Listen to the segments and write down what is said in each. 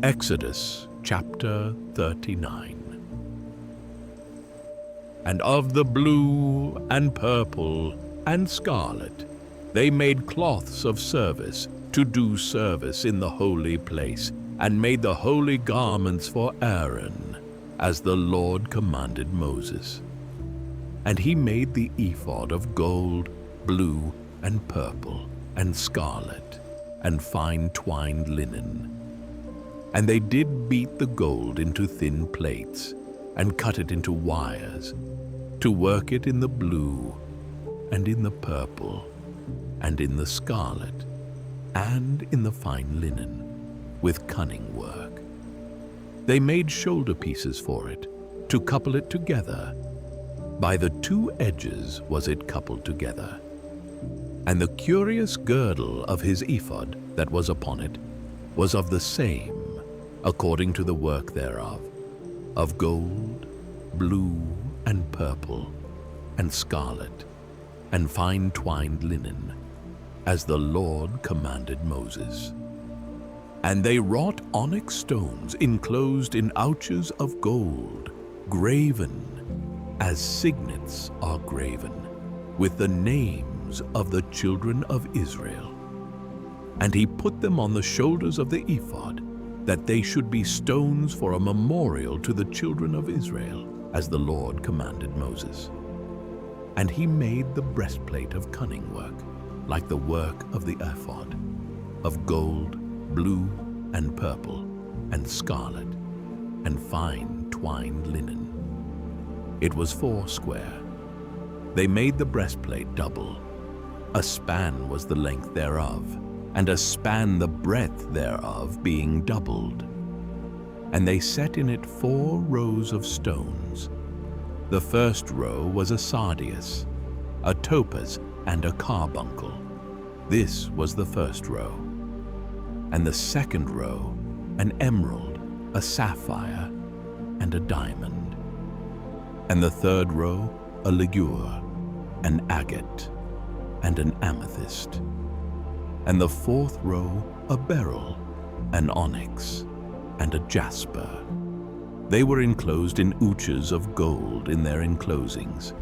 Exodus chapter 39. And of the blue and purple and scarlet they made cloths of service to do service in the holy place, and made the holy garments for Aaron, as the Lord commanded Moses. And he made the ephod of gold, blue, and purple, and scarlet, and fine twined linen. And they did beat the gold into thin plates, and cut it into wires, to work it in the blue, and in the purple, and in the scarlet, and in the fine linen, with cunning work. They made shoulder pieces for it, to couple it together. By the two edges was it coupled together. And the curious girdle of his ephod that was upon it was of the same, according to the work thereof, of gold, blue, and purple, and scarlet, and fine twined linen, as the Lord commanded Moses. And they wrought onyx stones enclosed in ouches of gold, graven, as signets are graven, with the names of the children of Israel. And he put them on the shoulders of the ephod, that they should be stones for a memorial to the children of Israel, as the Lord commanded Moses. And he made the breastplate of cunning work, like the work of the ephod, of gold, blue, and purple, and scarlet, and fine twined linen. It was 4 square. They made the breastplate double. A span was the length thereof, and a span the breadth thereof, being doubled. And they set in it 4 rows of stones. The first row was a sardius, a topaz, and a carbuncle. This was the first row. And the second row, an emerald, a sapphire, and a diamond. And the third row, a ligure, an agate, and an amethyst. And the fourth row, a beryl, an onyx, and a jasper. They were enclosed in ouches of gold in their enclosings.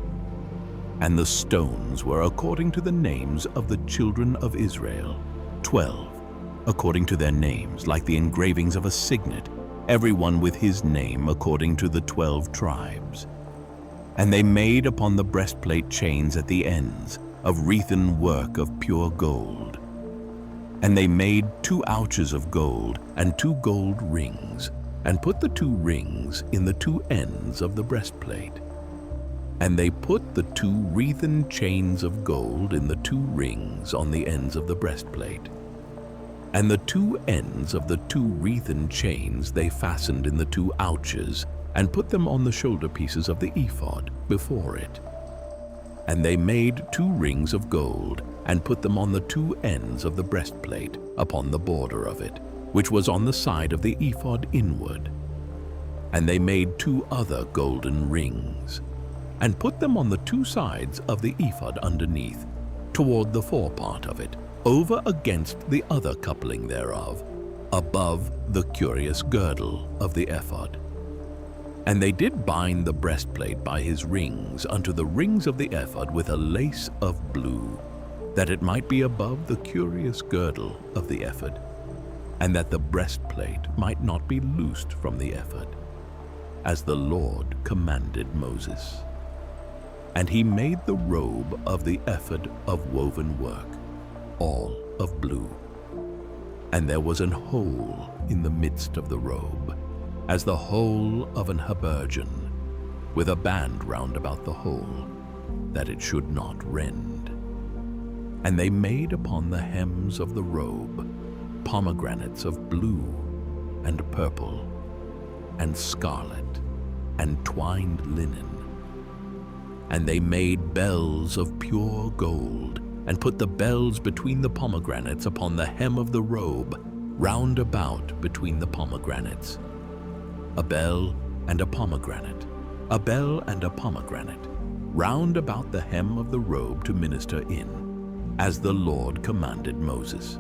And the stones were according to the names of the children of Israel, 12, according to their names, like the engravings of a signet, every one with his name according to the 12 tribes. And they made upon the breastplate chains at the ends, of wreathen work of pure gold. And they made 2 ouches of gold, and 2 gold rings, and put the 2 rings in the 2 ends of the breastplate. And they put the 2 wreathen chains of gold in the 2 rings on the ends of the breastplate. And the 2 ends of the 2 wreathen chains they fastened in the 2 ouches, and put them on the shoulder pieces of the ephod before it. And they made 2 rings of gold, and put them on the 2 ends of the breastplate, upon the border of it, which was on the side of the ephod inward. And they made 2 other golden rings, and put them on the 2 sides of the ephod underneath, toward the forepart of it, over against the other coupling thereof, above the curious girdle of the ephod. And they did bind the breastplate by his rings unto the rings of the ephod with a lace of blue, that it might be above the curious girdle of the ephod, and that the breastplate might not be loosed from the ephod, as the Lord commanded Moses. And he made the robe of the ephod of woven work, all of blue. And there was an hole in the midst of the robe, as the hole of an habergeon, with a band round about the hole, that it should not rend. And they made upon the hems of the robe pomegranates of blue, and purple, and scarlet, and twined linen. And they made bells of pure gold, and put the bells between the pomegranates upon the hem of the robe, round about between the pomegranates. A bell and a pomegranate, a bell and a pomegranate, round about the hem of the robe to minister in, as the Lord commanded Moses.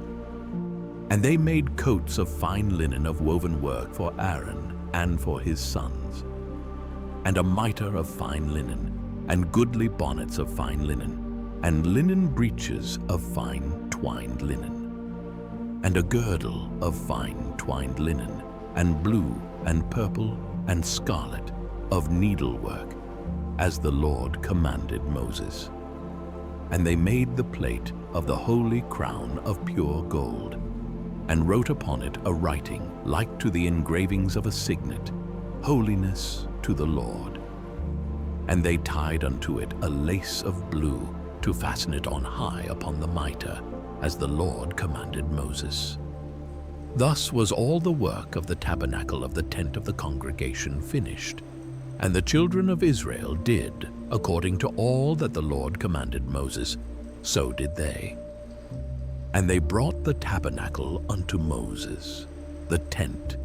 And they made coats of fine linen of woven work for Aaron and for his sons, and a mitre of fine linen, and goodly bonnets of fine linen, and linen breeches of fine twined linen, and a girdle of fine twined linen, and blue and purple and scarlet of needlework, as the Lord commanded Moses. And they made the plate of the holy crown of pure gold, and wrote upon it a writing like to the engravings of a signet, Holiness to the Lord. And they tied unto it a lace of blue to fasten it on high upon the mitre, as the Lord commanded Moses. Thus was all the work of the tabernacle of the tent of the congregation finished. And the children of Israel did according to all that the Lord commanded Moses, so did they. And they brought the tabernacle unto Moses, the tent,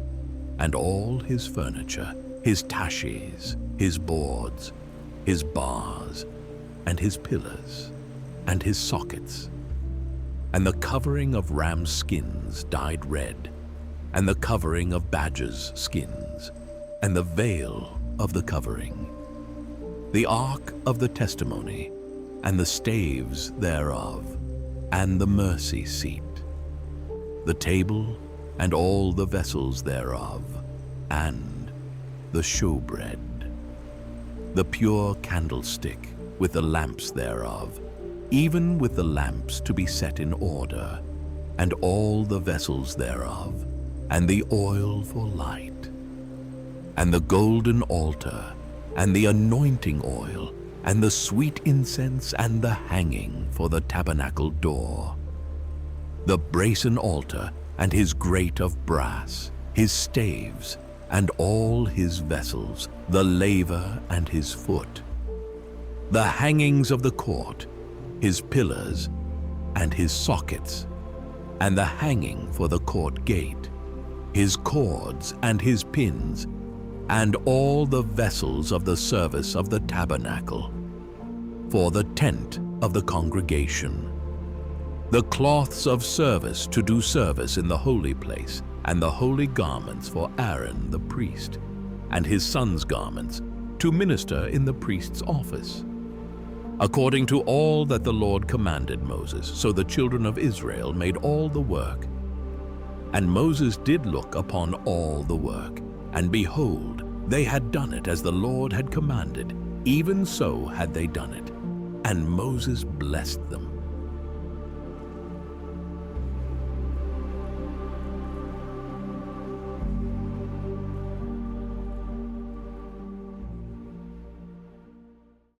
and all his furniture, his taches, his boards, his bars, and his pillars, and his sockets, and the covering of ram skins dyed red, and the covering of badgers' skins, and the veil of the covering, the ark of the testimony, and the staves thereof, and the mercy seat, the table, and all the vessels thereof, and the showbread, the pure candlestick with the lamps thereof, even with the lamps to be set in order, and all the vessels thereof, and the oil for light, and the golden altar, and the anointing oil, and the sweet incense, and the hanging for the tabernacle door, the brazen altar, and his grate of brass, his staves, and all his vessels, the laver and his foot, the hangings of the court, his pillars, and his sockets, and the hanging for the court gate, his cords and his pins, and all the vessels of the service of the tabernacle, for the tent of the congregation, the cloths of service to do service in the holy place, and the holy garments for Aaron the priest, and his sons' garments, to minister in the priest's office, according to all that the Lord commanded Moses. So the children of Israel made all the work. And Moses did look upon all the work, and behold, they had done it as the Lord had commanded, even so had they done it. And Moses blessed them.